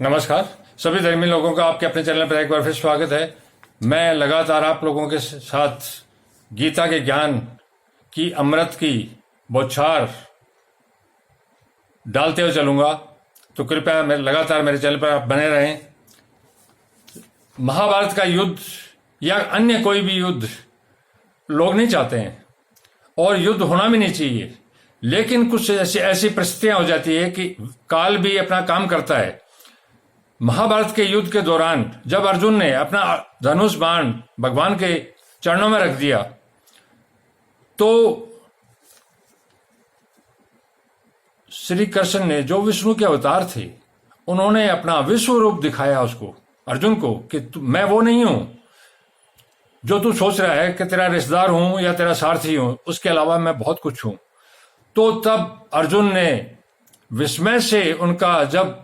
नमस्कार सभी धर्मी लोगों का आपके अपने चैनल पर एक बार फिर स्वागत है। मैं लगातार आप लोगों के साथ गीता के ज्ञान की अमृत की बौछार डालते हुए चलूंगा, तो कृपया लगातार मेरे चैनल पर आप बने रहें। महाभारत का युद्ध या अन्य कोई भी युद्ध लोग नहीं चाहते हैं और युद्ध होना भी नहीं चाहिए, लेकिन कुछ ऐसी परिस्थितियां हो जाती है कि काल भी अपना काम करता है। महाभारत के युद्ध के दौरान जब अर्जुन ने अपना धनुष बाण भगवान के चरणों में रख दिया, तो श्री कृष्ण ने, जो विष्णु के अवतार थे, उन्होंने अपना विश्व रूप दिखाया उसको, अर्जुन को, कि मैं वो नहीं हूं जो तू सोच रहा है कि तेरा रिश्तेदार हूं या तेरा सारथी हूं, उसके अलावा मैं बहुत कुछ हूं। तो तब अर्जुन ने विस्मय से उनका जब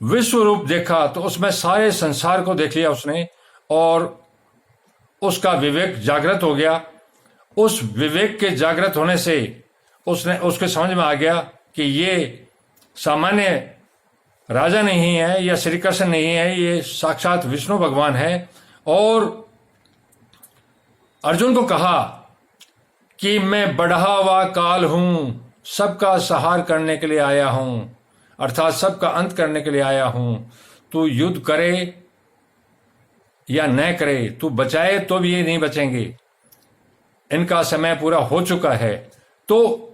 विश्व रूप देखा, तो उसमें सारे संसार को देख लिया उसने और उसका विवेक जागृत हो गया। उस विवेक के जागृत होने से उसके समझ में आ गया कि ये सामान्य राजा नहीं है या श्री कृष्ण नहीं है, ये साक्षात विष्णु भगवान है। और अर्जुन को कहा कि मैं बढ़ा हुआ काल हूं, सबका संहार करने के लिए आया हूं, अर्थात सबका अंत करने के लिए आया हूं। तू युद्ध करे या न करे, तू बचाए तो भी ये नहीं बचेंगे, इनका समय पूरा हो चुका है। तो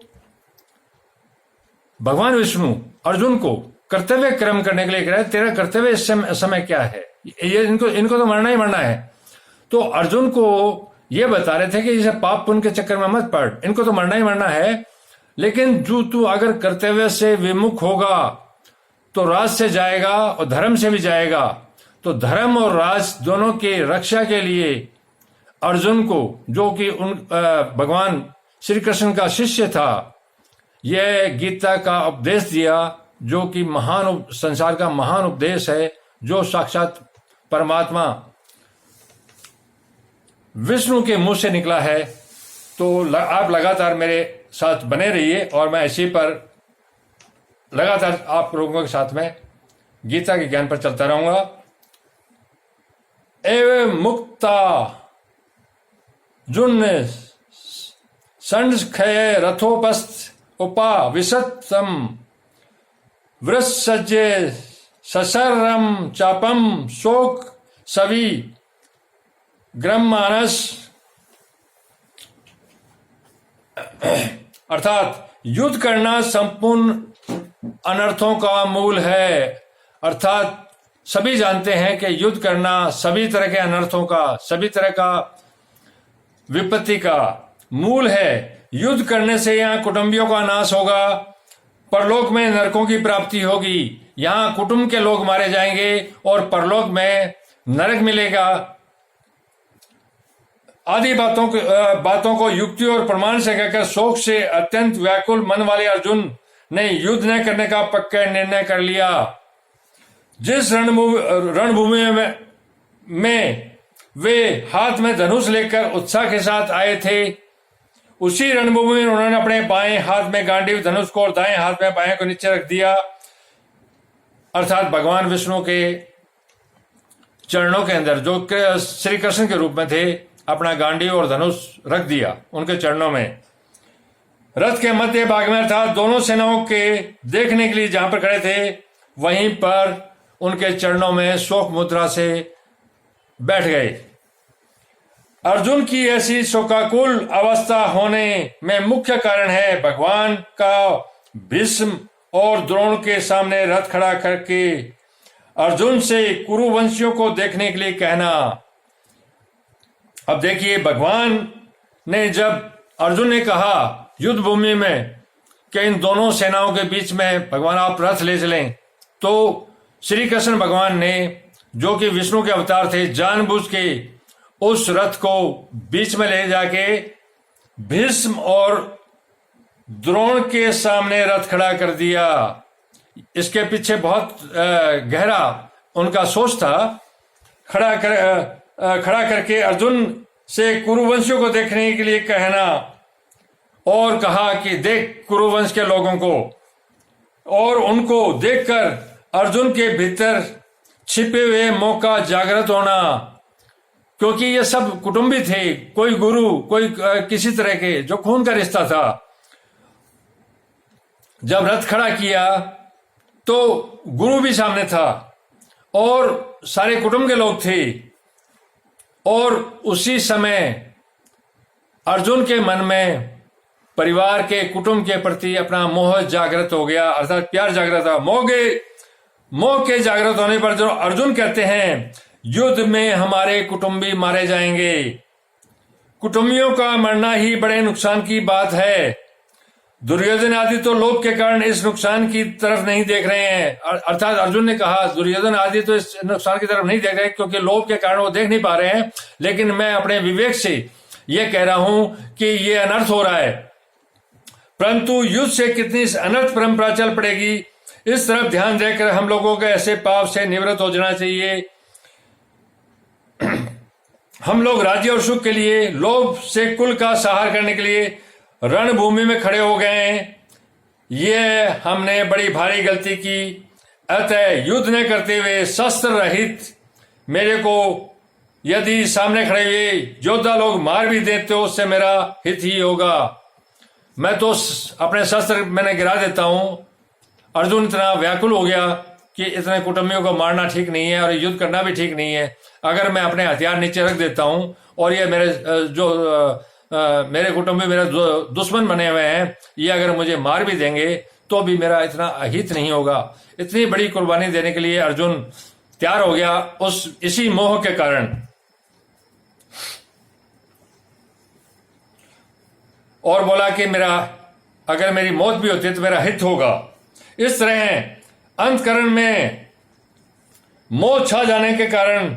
भगवान विष्णु अर्जुन को कर्तव्य कर्म करने के लिए कह रहे, तेरा कर्तव्य इस समय क्या है, ये इनको तो मरना ही मरना है। तो अर्जुन को ये बता रहे थे कि इसे पाप पुण्य के चक्कर में मत पड़, इनको तो मरना ही मरना है, लेकिन जो तू अगर कर्तव्य से विमुख होगा तो राज से जाएगा और धर्म से भी जाएगा। तो धर्म और राज दोनों के रक्षा के लिए अर्जुन को, जो कि भगवान श्री कृष्ण का शिष्य था, यह गीता का उपदेश दिया, जो कि महान संसार का महान उपदेश है, जो साक्षात परमात्मा विष्णु के मुंह से निकला है। तो आप लगातार मेरे साथ बने रहिए और मैं इसी पर लगातार आप लोगों के साथ में गीता के ज्ञान पर चलता रहूंगा। एवं मुक्ता जुन्न संडक्षय रथोपस्थ उपा विसत्तम वृत्सज्जे सशरम चापम शोक सवि ग्रम मानस। अर्थात युद्ध करना संपूर्ण अनर्थों का मूल है। अर्थात सभी जानते हैं कि युद्ध करना सभी तरह के अनर्थों का, सभी तरह का विपत्ति का मूल है। युद्ध करने से यहाँ कुटुंबियों का नाश होगा, परलोक में नरकों की प्राप्ति होगी। यहाँ कुटुंब के लोग मारे जाएंगे और परलोक में नरक मिलेगा। आदि बातों को युक्ति और प्रमाण से कहकर शोक से अत्यंत व्याकुल मन वाले अर्जुन ने युद्ध न करने का पक्का निर्णय कर लिया। जिस रणभूमि में वे हाथ में धनुष लेकर उत्साह के साथ आए थे, उसी रणभूमि में उन्होंने अपने बाएं हाथ में गांडीव धनुष को और दाएं हाथ में बाएं को नीचे रख दिया। अर्थात भगवान विष्णु के चरणों के अंदर, जो श्री कृष्ण के रूप में थे, अपना गांडीव और धनुष रख दिया उनके चरणों में। रथ के मध्य भाग में, अर्थात दोनों सेनाओं के देखने के लिए जहां पर खड़े थे, वहीं पर उनके चरणों में शोक मुद्रा से बैठ गए। अर्जुन की ऐसी शोकाकुल अवस्था होने में मुख्य कारण है भगवान का भीष्म और द्रोण के सामने रथ खड़ा करके अर्जुन से कुरुवंशियों को देखने के लिए कहना। अब देखिए, भगवान ने जब अर्जुन ने कहा युद्ध भूमि में कि इन दोनों सेनाओं के बीच में भगवान आप रथ ले चलें, तो श्री कृष्ण भगवान ने, जो कि विष्णु के अवतार थे, जानबूझ के उस रथ को बीच में ले जाके भीष्म और द्रोण के सामने रथ खड़ा कर दिया। इसके पीछे बहुत गहरा उनका सोच था। खड़ा करके अर्जुन से कुरुवंशियों को देखने के लिए कहना और कहा कि देख कुरुवंश के लोगों को, और उनको देखकर अर्जुन के भीतर छिपे हुए मोह का जागृत होना, क्योंकि ये सब कुटुंबी थे, कोई गुरु, कोई किसी तरह के, जो खून का रिश्ता था। जब रथ खड़ा किया तो गुरु भी सामने था और सारे कुटुंब के लोग थे, और उसी समय अर्जुन के मन में परिवार के, कुटुंब के प्रति अपना मोह जागृत हो गया, अर्थात प्यार जागृत था। मोह के जागृत होने पर जो अर्जुन कहते हैं, युद्ध में हमारे कुटुंबी मारे जाएंगे। कुटुंबियों का मरना ही बड़े नुकसान की बात है। दुर्योधन आदि तो लोभ के कारण इस नुकसान की तरफ नहीं देख रहे हैं। अर्थात अर्जुन ने कहा दुर्योधन आदि तो इस नुकसान की तरफ नहीं देख रहे क्योंकि लोभ के कारण वो देख नहीं पा रहे हैं, लेकिन मैं अपने विवेक से ये कह रहा हूं कि ये अनर्थ हो रहा है। परंतु युद्ध से कितनी अनर्थ परंपरा चल पड़ेगी, इस तरफ ध्यान देकर हम लोगों को ऐसे पाप से निवृत्त हो जाना चाहिए। हम लोग राज्य और सुख के लिए, लोभ से कुल का सहार करने के लिए रणभूमि में खड़े हो गए हैं। ये हमने बड़ी भारी गलती की। अतः युद्ध न करते हुए शस्त्र रहित मेरे को यदि सामने खड़े हुए योद्धा लोग मार भी देते हो, उससे मेरा हित ही होगा। मैं तो अपने शस्त्र मैंने गिरा देता हूं। अर्जुन इतना व्याकुल हो गया कि इतने कुटुंबियों को मारना ठीक नहीं है और युद्ध करना भी ठीक नहीं है। अगर मैं अपने हथियार नीचे रख देता हूं और ये मेरे कुटुंबी मेरे दुश्मन बने हुए हैं, ये अगर मुझे मार भी देंगे तो भी मेरा इतना अहित नहीं होगा। इतनी बड़ी कुर्बानी देने के लिए अर्जुन तैयार हो गया इसी मोह के कारण। और बोला कि अगर मेरी मौत भी होती तो मेरा हित होगा। इस तरह अंतकरण में मोह छा जाने के कारण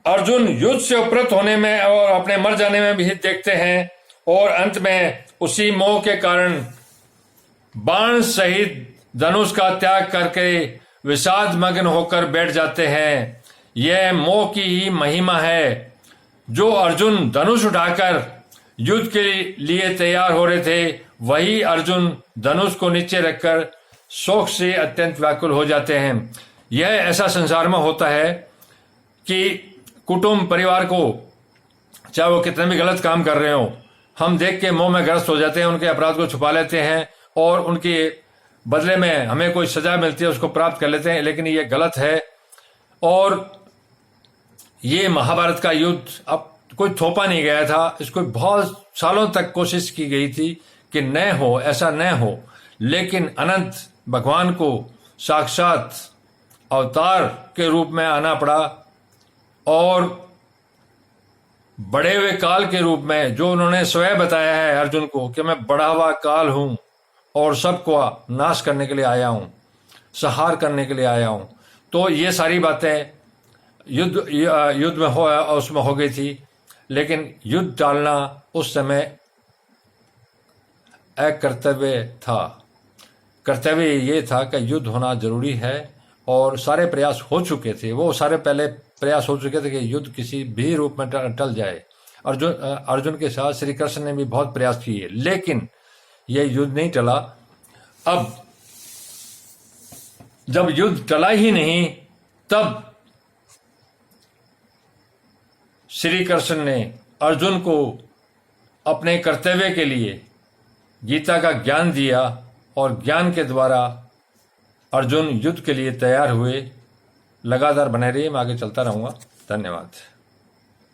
अर्जुन युद्ध से उपरत होने में और अपने मर जाने में भी हित देखते हैं, और अंत में उसी मोह के कारण बाण सहित धनुष का त्याग करके विषाद मग्न होकर बैठ जाते हैं। यह मोह की ही महिमा है। जो अर्जुन धनुष उठाकर युद्ध के लिए तैयार हो रहे थे, वही अर्जुन धनुष को नीचे रखकर शोक से अत्यंत व्याकुल हो जाते हैं। यह ऐसा संसार में होता है कि कुटुंब परिवार को, चाहे वो कितने भी गलत काम कर रहे हो, हम देख के मोह में ग्रस्त हो जाते हैं, उनके अपराध को छुपा लेते हैं और उनके बदले में हमें कोई सजा मिलती है उसको प्राप्त कर लेते हैं, लेकिन ये गलत है। और ये महाभारत का युद्ध अब कोई थोपा नहीं गया था, इसको बहुत सालों तक कोशिश की गई थी कि न हो, ऐसा न हो, लेकिन अनंत भगवान को साक्षात अवतार के रूप में आना पड़ा और बढ़े हुए काल के रूप में, जो उन्होंने स्वयं बताया है अर्जुन को कि मैं बढ़ा हुआ काल हूं और सबको नाश करने के लिए आया हूं, संहार करने के लिए आया हूं। तो ये सारी बातें युद्ध में उसमें हो गई थी, लेकिन युद्ध टालना उस समय एक कर्तव्य था। कर्तव्य ये था कि युद्ध होना जरूरी है और सारे प्रयास हो चुके थे। वो सारे पहले प्रयास हो चुके थे कि युद्ध किसी भी रूप में टल जाए। अर्जुन के साथ श्री कृष्ण ने भी बहुत प्रयास किए, लेकिन यह युद्ध नहीं टला। अब जब युद्ध टला ही नहीं, तब श्री कृष्ण ने अर्जुन को अपने कर्तव्य के लिए गीता का ज्ञान दिया और ज्ञान के द्वारा अर्जुन युद्ध के लिए तैयार हुए। लगातार बने रहिए, मैं आगे चलता रहूंगा। धन्यवाद।